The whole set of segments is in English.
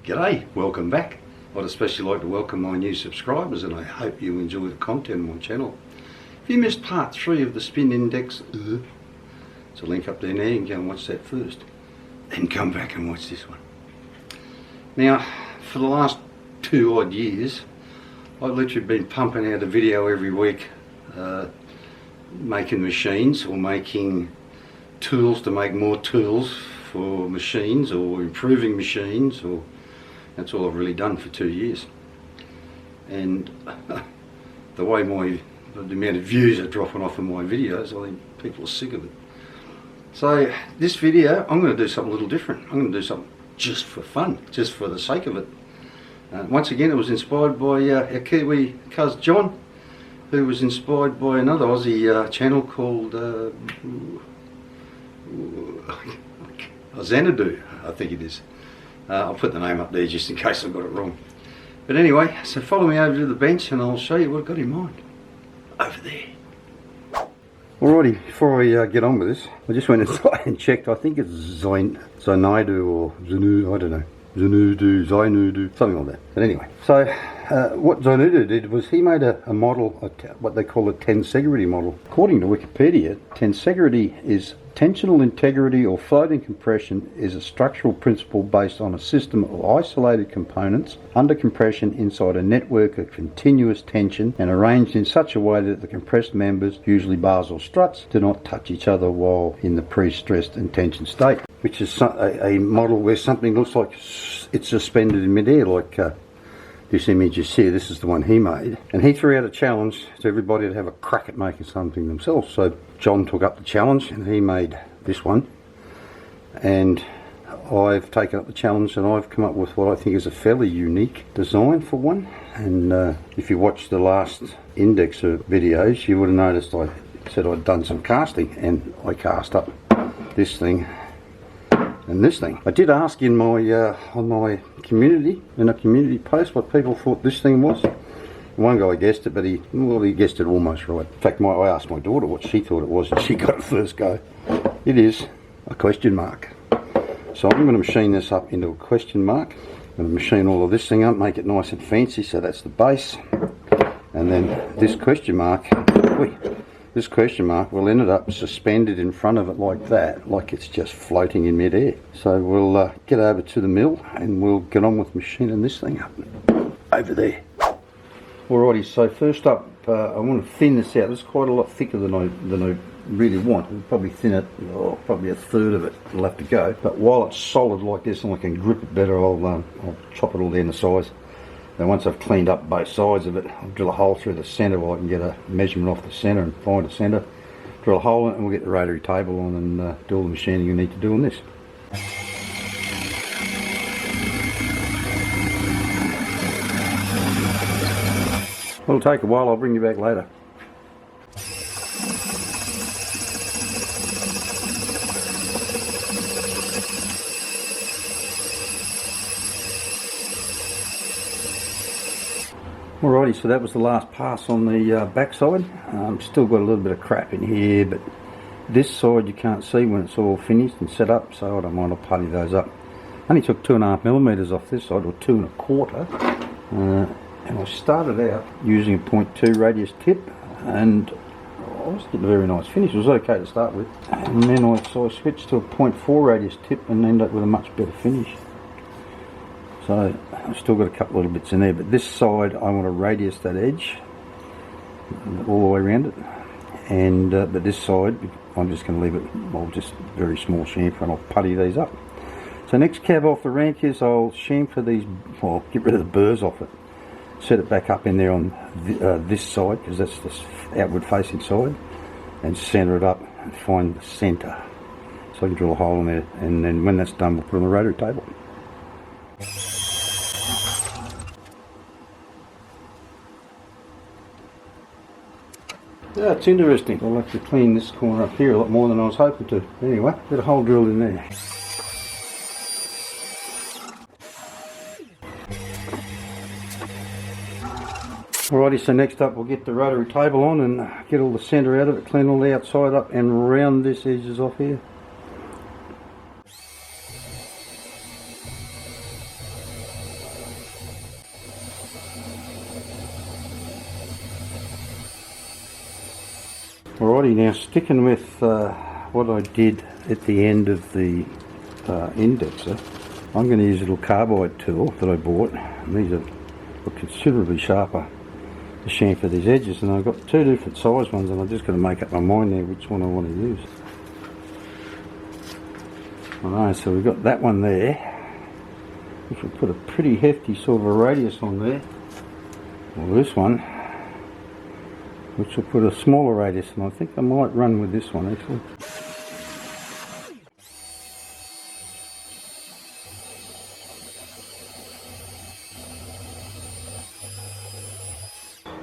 G'day, welcome back. I'd especially like to welcome my new subscribers, and I hope you enjoy the content on my channel. If you missed part 3 of the spin index, there's a link up there now, you can go and watch that first. Then come back and watch this one. Now, for the last 2 odd years, I've literally been pumping out a video every week, making machines or making tools to make more tools for machines, or improving machines, or that's all I've really done for 2 years. And the amount of views are dropping off of my videos, I think people are sick of it. So this video, I'm going to do something a little different. I'm going to do something just for fun, just for the sake of it. Once again, it was inspired by our Kiwi cuz John, who was inspired by another Aussie channel called Xanadu, I think it is. I'll put the name up there just in case I've got it wrong. But anyway, so follow me over to the bench and I'll show you what I've got in mind. Over there. Alrighty, before I get on with this, I just went inside and checked. I think it's Xanadu or Xanu, I don't know. Xanudu, something like that. But anyway, so what Xanudu did was he made a model, what they call a Tensegrity model. According to Wikipedia, Tensegrity is tensional integrity or floating compression is a structural principle based on a system of isolated components under compression inside a network of continuous tension and arranged in such a way that the compressed members, usually bars or struts, do not touch each other while in the pre-stressed and tension state, which is a model where something looks like it's suspended in midair, like this image you see. This is the one he made, and he threw out a challenge to everybody to have a crack at making something themselves. So John took up the challenge and he made this one, and I've taken up the challenge and I've come up with what I think is a fairly unique design for one. And if you watch the last index of videos, you would have noticed I said I'd done some casting, and I cast up this thing and this thing. I did ask in my on my community, in a community post, what people thought this thing was. One guy guessed it, but he guessed it almost right. In fact, I asked my daughter what she thought it was, and she got it first go. It is a question mark. So I'm going to machine this up into a question mark. I'm going to machine all of this thing up, make it nice and fancy. So that's the base, and then this question mark. This question mark will end up suspended in front of it like that, like it's just floating in midair. So we'll get over to the mill and we'll get on with machining this thing up over there. Alrighty, so first up, I want to thin this out. This is quite a lot thicker than I really want. I'll probably thin it, probably a third of it will have to go. But while it's solid like this and I can grip it better, I'll chop it all down to size. Then once I've cleaned up both sides of it, I'll drill a hole through the centre where I can get a measurement off the centre and find a centre. Drill a hole in it and we'll get the rotary table on and do all the machining you need to do on this. It'll take a while, I'll bring you back later. Alrighty, so that was the last pass on the back side. Still got a little bit of crap in here, but this side you can't see when it's all finished and set up, so I don't mind, I'll putty those up. Only took 2.5mm off this side, or 2 1/4. And I started out using a 0.2 radius tip, and I was getting a very nice finish. It was okay to start with, and then I switched to a 0.4 radius tip and ended up with a much better finish. So I've still got a couple little bits in there, but this side I want to radius that edge all the way around it, and but this side I'm just going to leave it, just very small chamfer, and I'll putty these up. So next cab off the rank is I'll chamfer these, get rid of the burrs off it, set it back up in there on this side, because that's the outward facing side, and centre it up and find the centre. So I can drill a hole in there, and then when that's done we'll put it on the rotary table. Yeah, it's interesting. I'll have to clean this corner up here a lot more than I was hoping to. Anyway, got a hole drilled in there. Alrighty, so next up we'll get the rotary table on and get all the centre out of it, clean all the outside up and round this edges off here. Alrighty, now sticking with what I did at the end of the indexer, I'm going to use a little carbide tool that I bought. And these are considerably sharper to chamfer these edges, and I've got two different size ones, and I've just got to make up my mind there which one I want to use. Alright, so we've got that one there, which will put a pretty hefty sort of a radius on there. Or this one, which will put a smaller radius, and I think I might run with this one actually.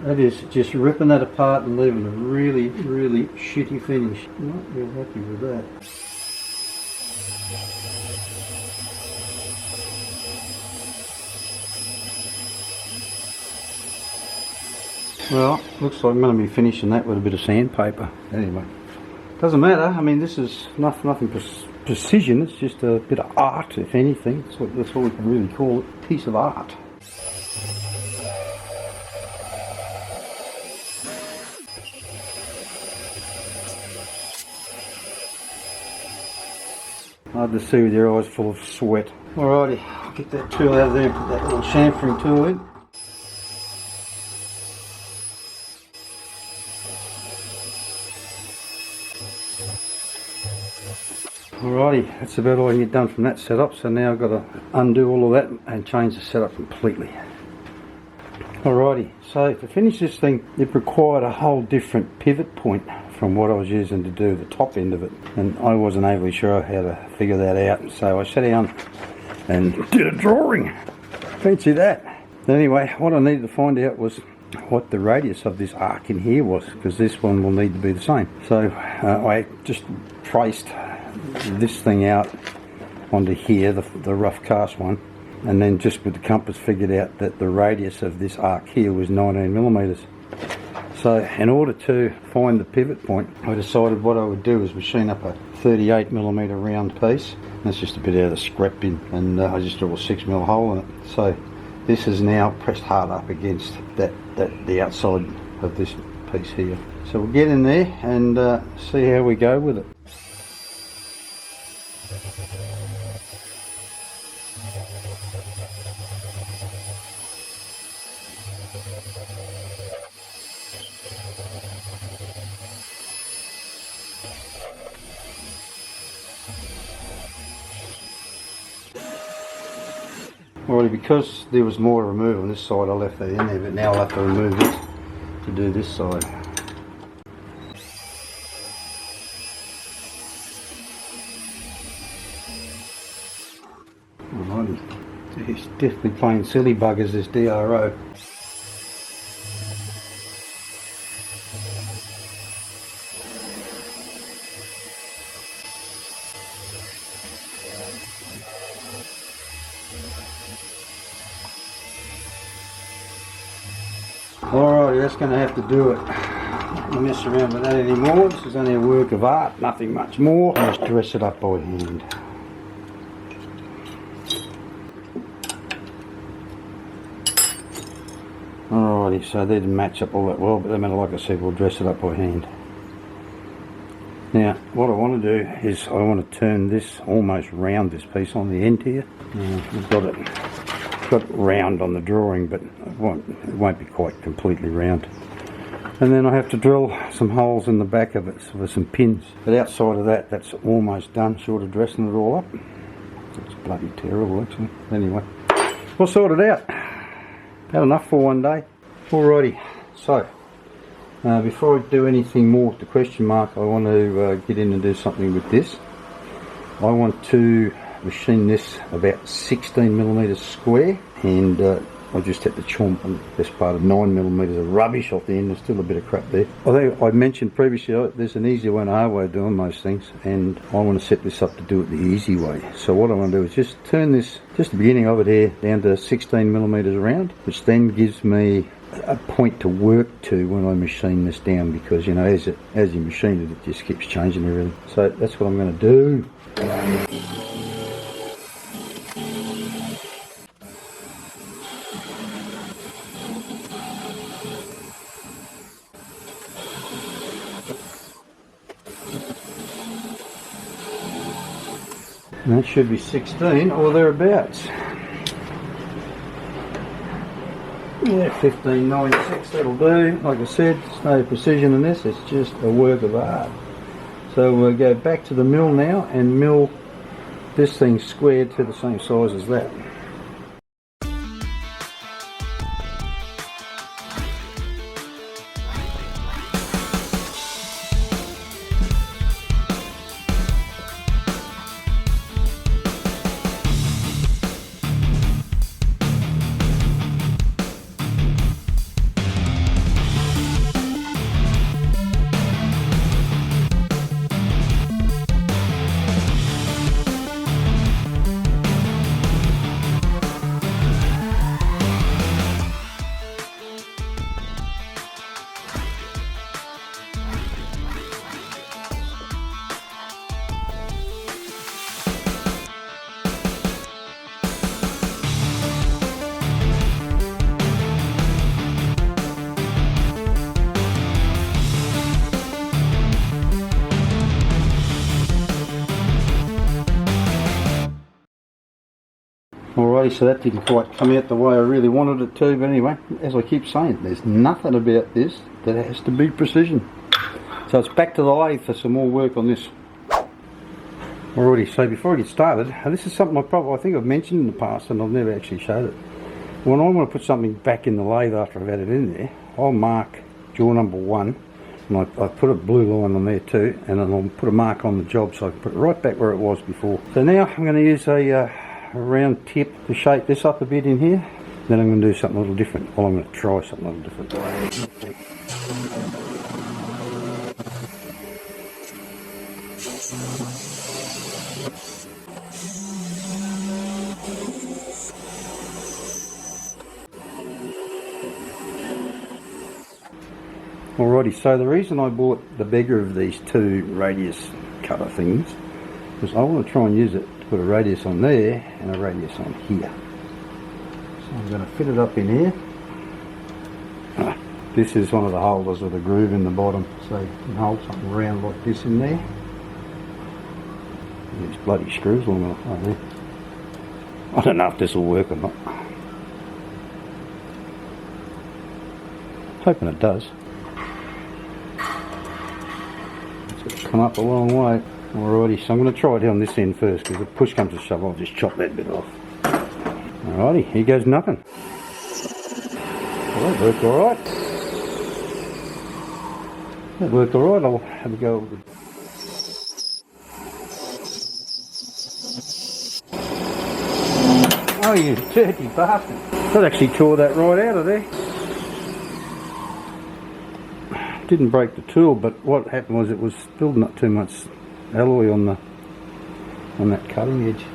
That is just ripping that apart and leaving a really, really shitty finish. Not real happy with that. Well, looks like I'm going to be finishing that with a bit of sandpaper. Anyway, doesn't matter. I mean, this is nothing precision. It's just a bit of art, if anything. That's all we can really call it. Piece of art. Hard to see with your eyes full of sweat. Alrighty, I'll get that tool out of there and put that little chamfering tool in. Alrighty, that's about all I can get done from that setup, so now I've got to undo all of that and change the setup completely. Alrighty, so to finish this thing, it required a whole different pivot point from what I was using to do the top end of it, and I wasn't overly sure how to figure that out, so I sat down and did a drawing. Fancy that. Anyway, what I needed to find out was what the radius of this arc in here was, because this one will need to be the same. So I just traced this thing out onto here, the rough cast one, and then just with the compass figured out that the radius of this arc here was 19 millimeters. So in order to find the pivot point, I decided what I would do is machine up a 38 millimeter round piece. That's just a bit out of the scrap bin, and I just drew a 6mm hole in it. So this is now pressed hard up against the outside of this piece here. So we'll get in there and see how we go with it. Alrighty, because there was more to remove on this side, I left that in there, but now I'll have to remove this to do this side. Alrighty, it's definitely playing silly buggers, this DRO. Alrighty, that's going to have to do it. Not going to mess around with that anymore. This is only a work of art, nothing much more. Just dress it up by hand. Alrighty, so they didn't match up all that well, but no matter, like I said, we'll dress it up by hand. Now, what I want to do is I want to turn this almost round, this piece on the end here. We've got it round on the drawing, but it won't be quite completely round. And then I have to drill some holes in the back of it for some pins. But outside of that, that's almost done, short of dressing it all up. It's bloody terrible actually. Anyway, we'll sort it out. Had enough for one day. Alrighty, so before I do anything more with the question mark, I want to get in and do something with this. I want to machine this about 16 millimeters square, and I just had to chomp on the best part of 9 millimeters of rubbish off the end. There's still a bit of crap there. I think I mentioned previously there's an easier way and a hard way of doing most things, and I want to set this up to do it the easy way. So what I want to do is just turn this, just the beginning of it here, down to 16 millimeters around, which then gives me a point to work to when I machine this down, because you know, as you machine it, it just keeps changing everything. So that's what I'm going to do. And that should be 16 or thereabouts. Yeah, 1596, that'll do. Like I said, there's no precision in this, it's just a work of art. So we'll go back to the mill now and mill this thing squared to the same size as that. Alrighty, so that didn't quite come out the way I really wanted it to, but anyway, as I keep saying, there's nothing about this that has to be precision. So it's back to the lathe for some more work on this. Alrighty, so before I get started, this is something I think I've mentioned in the past and I've never actually showed it. When I want to put something back in the lathe after I've had it in there, I'll mark jaw number 1, and I put a blue line on there too, and then I'll put a mark on the job so I can put it right back where it was before. So now I'm going to use a round tip to shape this up a bit in here. Then I'm going to do something a little different. Well, I'm going to try something a little different. Alrighty, so the reason I bought the bigger of these two radius cutter things was I want to try and use it to put a radius on there and a radius on here. So I'm going to fit it up in here. This is one of the holders with a groove in the bottom, so you can hold something round like this in there. These bloody screws long enough right there. I don't know if this will work or not. Hoping it does. It's come up a long way. Alrighty, so I'm going to try it on this end first, because if push comes to shove, I'll just chop that bit off. Alrighty, here goes nothing. Well, that worked alright. That worked alright, I'll have a go. Oh, you dirty bastard. That actually tore that right out of there. Didn't break the tool, but what happened was it was building up too much alloy on that cutting edge.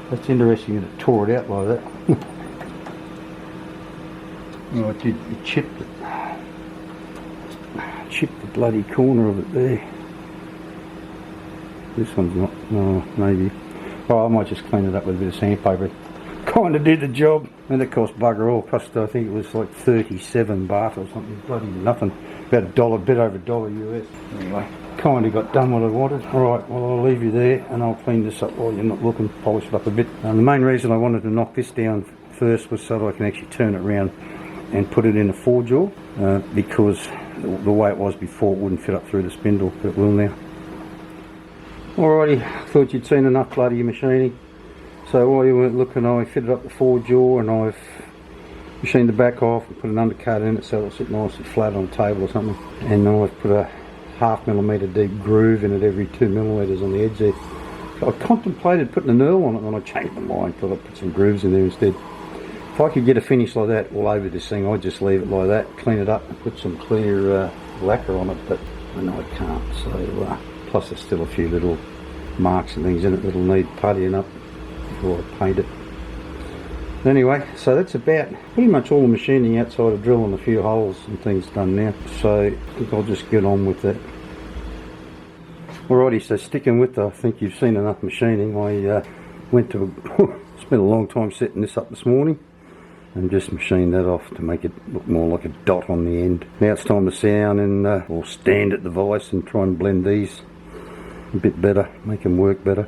That's interesting that it tore it out like that. Oh, it did. It chipped it. Chipped the bloody corner of it there. This one's not. No, maybe. Oh, I might just clean it up with a bit of sandpaper. Kind of did the job, and it cost bugger all. Cost, I think it was like 37 baht or something. Bloody nothing. About a dollar, bit over $1 US. Anyway, kind of got done what I wanted. Alright, well, I'll leave you there and I'll clean this up while you're not looking, polish it up a bit. The main reason I wanted to knock this down first was so that I can actually turn it around and put it in a 4-jaw, because the way it was before it wouldn't fit up through the spindle, but it will now. Alrighty, thought you'd seen enough bloody machining. So while you weren't looking, I fitted up the 4-jaw and I've machined the back off and put an undercut in it so it'll sit nice and flat on a table or something. And then I've put a 1/2 millimetre deep groove in it every 2 millimetres on the edge there. So I contemplated putting a knurl on it, and then I changed my mind, thought I'd put some grooves in there instead. If I could get a finish like that all over this thing, I'd just leave it like that, clean it up and put some clear lacquer on it, but I know I can't. So plus there's still a few little marks and things in it that'll need puttying up before I paint it. Anyway, so that's about pretty much all the machining outside of drilling a few holes and things done now. So I think I'll just get on with that. Alrighty, so sticking with I think you've seen enough machining. I went to spent a long time setting this up this morning and just machined that off to make it look more like a dot on the end. Now it's time to sit down and or stand at the vise and try and blend these a bit better, make them work better.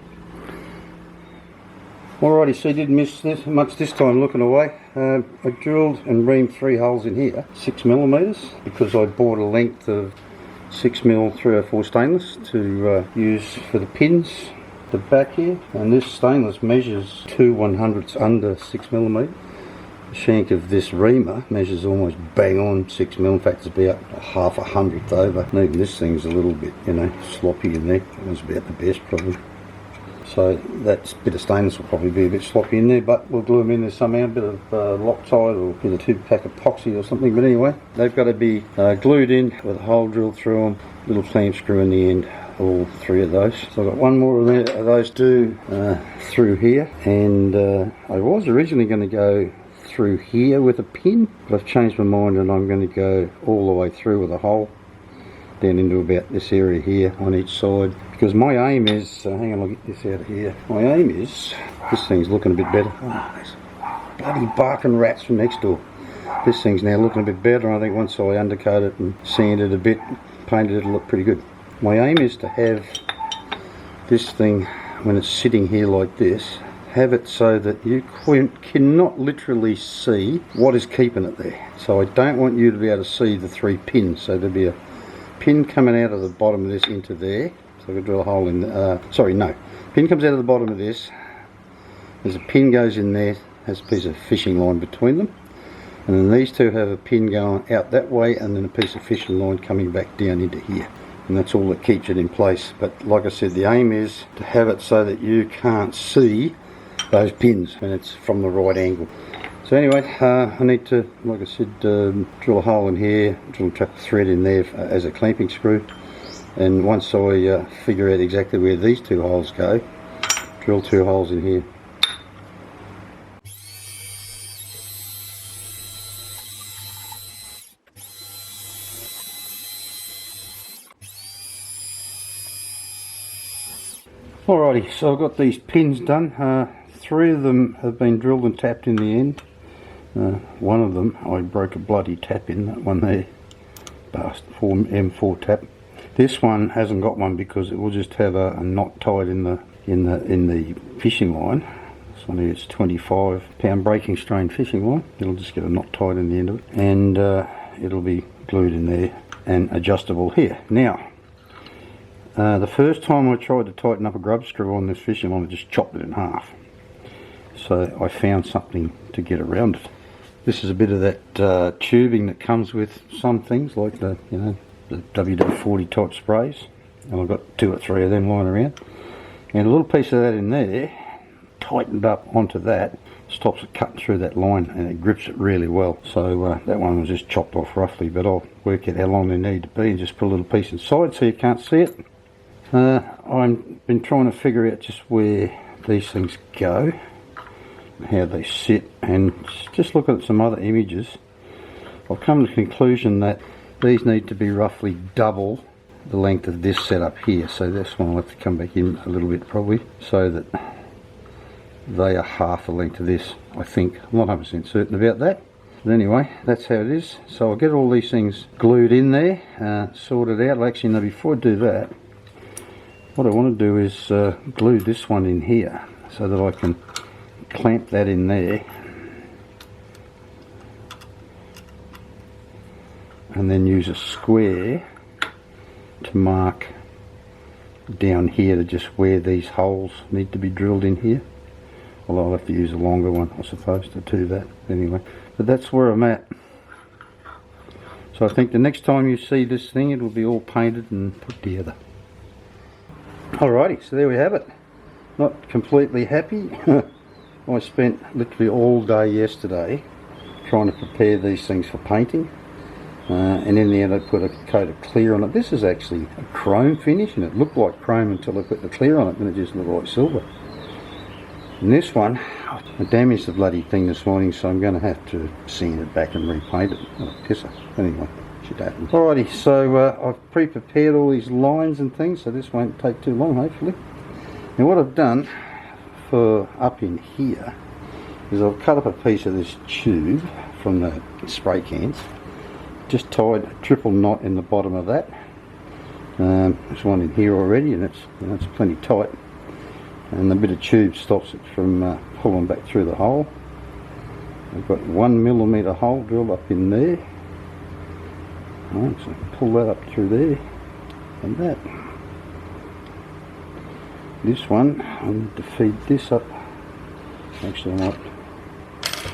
Alrighty, so you didn't miss much this time looking away. I drilled and reamed 3 holes in here, 6mm, because I bought a length of 6mm 304 stainless to use for the pins, the back here. And this stainless measures 2/100ths under 6mm. The shank of this reamer measures almost bang on 6mm. In fact, it's about a 1/2 over. And even this thing's a little bit, you know, sloppy in there. That one's about the best probably. So that bit of stainless will probably be a bit sloppy in there, but we'll glue them in there somehow, a bit of Loctite or a bit of 2-pack epoxy or something. But anyway, they've got to be glued in with a hole drilled through them, little clamp screw in the end, all 3 of those. So I've got one more of those to do through here, and I was originally going to go through here with a pin, but I've changed my mind and I'm going to go all the way through with a hole down into about this area here on each side, because my aim is, hang on, I'll get this out of here. My aim is, this thing's looking a bit better. Oh, there's bloody barking rats from next door. This thing's now looking a bit better. I think once I undercoat it and sanded it a bit, painted it, it'll look pretty good. My aim is to have this thing, when it's sitting here like this, have it so that you cannot literally see what is keeping it there. So I don't want you to be able to see the 3 pins. So there'll be a pin coming out of the bottom of this into there. So I could drill a hole in, pin comes out of the bottom of this. There's a pin goes in there, has a piece of fishing line between them. And then these 2 have a pin going out that way, and then a piece of fishing line coming back down into here. And that's all that keeps it in place. But like I said, the aim is to have it so that you can't see those pins when it's from the right angle. So anyway, I need to, like I said, drill a hole in here, drill a thread in there as a clamping screw, and once I figure out exactly where these 2 holes go, drill 2 holes in here. Alrighty, so I've got these pins done. 3 of them have been drilled and tapped in the end. One of them I broke a bloody tap in, that one there, M4 tap. This one hasn't got one because it will just have a knot tied in the fishing line. This one here is 25-pound breaking strain fishing line. It'll just get a knot tied in the end of it, and it'll be glued in there and adjustable here. Now, the first time I tried to tighten up a grub screw on this fishing line, I just chopped it in half. So I found something to get around it. This is a bit of that tubing that comes with some things, like the WD-40 type sprays, and I've got 2 or 3 of them lying around. And a little piece of that in there, tightened up onto that, stops it cutting through that line, and it grips it really well. So that one was just chopped off roughly, but I'll work out how long they need to be and just put a little piece inside so you can't see it. I've been trying to figure out just where these things go, how they sit, and just look at some other images. I've come to the conclusion that these need to be roughly double the length of this setup here, so this one will have to come back in a little bit probably, so that they are half the length of this, I think. I'm not 100% certain about that, but anyway, that's how it is. So I'll get all these things glued in there, sorted out. Actually, no, before I do that, what I want to do is glue this one in here so that I can clamp that in there, and then use a square to mark down here to just where these holes need to be drilled in here. Although I'll have to use a longer one, I suppose, to do that anyway. But that's where I'm at. So I think the next time you see this thing, it'll be all painted and put together. Alrighty, so there we have it. Not completely happy. I spent literally all day yesterday trying to prepare these things for painting, and in the end I put a coat of clear on it. This is actually a chrome finish, and it looked like chrome until I put the clear on it, and it just looked like silver. And this one, I damaged the bloody thing this morning, so I'm going to have to sand it back and repaint it. What a pisser. Anyway, should happen. Alrighty, so I've pre-prepared all these lines and things, so this won't take too long, hopefully. Now what I've done for up in here is I've cut up a piece of this tube from the spray cans, just tied a triple knot in the bottom of that. There's one in here already, and it's plenty tight. and the bit of tube stops it from pulling back through the hole. I've got 1mm hole drilled up in there. Right, so pull that up through there, and that. This one, I need to feed this up. Actually, I might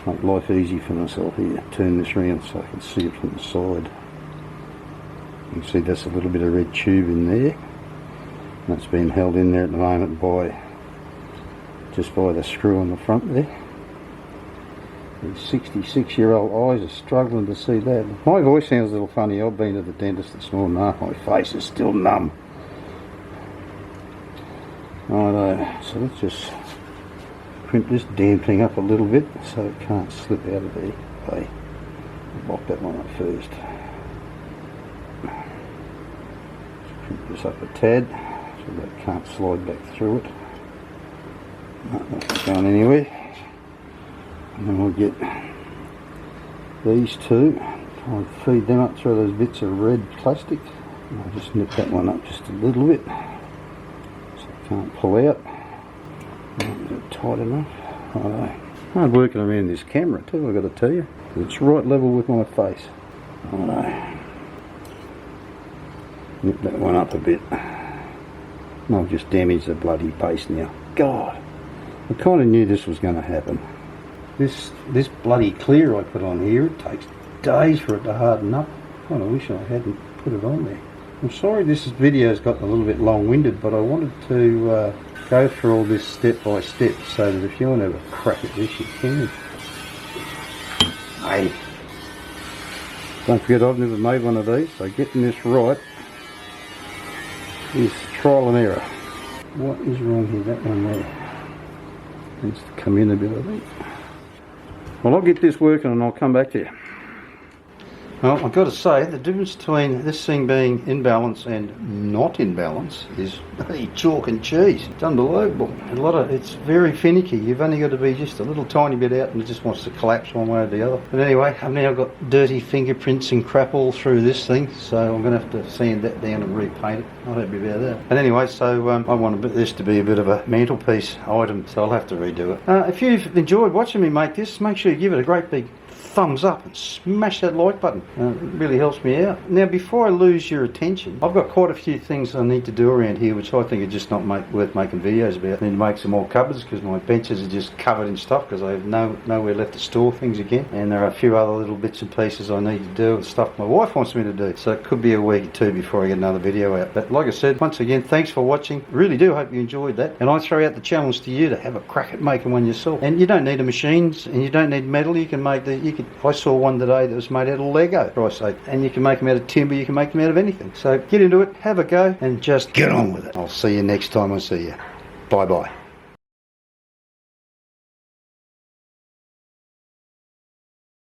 make life easy for myself here. Turn this around so I can see it from the side. You can see there's a little bit of red tube in there. That's being held in there at the moment by just by the screw on the front there. These 66-year-old eyes are struggling to see that. My voice sounds a little funny. I've been to the dentist this morning. My face is still numb. Righto, so let's just crimp this damn thing up a little bit so it can't slip out of there. Okay, lock that one up first. Just crimp this up a tad so that can't slide back through it. No, that's not going anywhere. And then we'll get these two, try and feed them up through those bits of red plastic. And I'll just nip that one up just a little bit so it can't pull out. Is it tight enough? Righto. Hard working around this camera too, I've got to tell you. It's right level with my face. Righto. Nip that one up a bit. And I've just damaged the bloody base now. God, I kind of knew this was going to happen. This bloody clear I put on here, it takes days for it to harden up. I kind of wish I hadn't put it on there. I'm sorry this video's gotten a little bit long-winded, but I wanted to go through all this step by step so that if you want to have a crack at this, you can. Hey, don't forget I've never made one of these, so getting this right is trial and error. What is wrong here? That one there needs to come in a bit, I think. Well, I'll get this working and I'll come back to you. Well, I've got to say, the difference between this thing being in balance and not in balance is bloody chalk and cheese. It's unbelievable. It's very finicky. You've only got to be just a little tiny bit out and it just wants to collapse one way or the other. But anyway, I've now got dirty fingerprints and crap all through this thing, so I'm going to have to sand that down and repaint it. Not happy about that. And anyway, so I want this to be a bit of a mantelpiece item, so I'll have to redo it. If you've enjoyed watching me make this, make sure you give it a great big thumbs up and smash that like button. It really helps me out. Now, before I lose your attention, I've got quite a few things I need to do around here which I think are just not worth making videos about. I need to make some more cupboards because my benches are just covered in stuff because I have nowhere left to store things again, and there are a few other little bits and pieces I need to do and stuff my wife wants me to do, so it could be a week or two before I get another video out. But like I said, once again, thanks for watching. Really do hope you enjoyed that, and I throw out the challenge to you to have a crack at making one yourself. And you don't need a machines and you don't need metal. You can make I saw one today that was made out of Lego, for Christ's sake, and you can make them out of timber, you can make them out of anything. So get into it, have a go, and just get on with it. I'll see you next time I see you. Bye bye.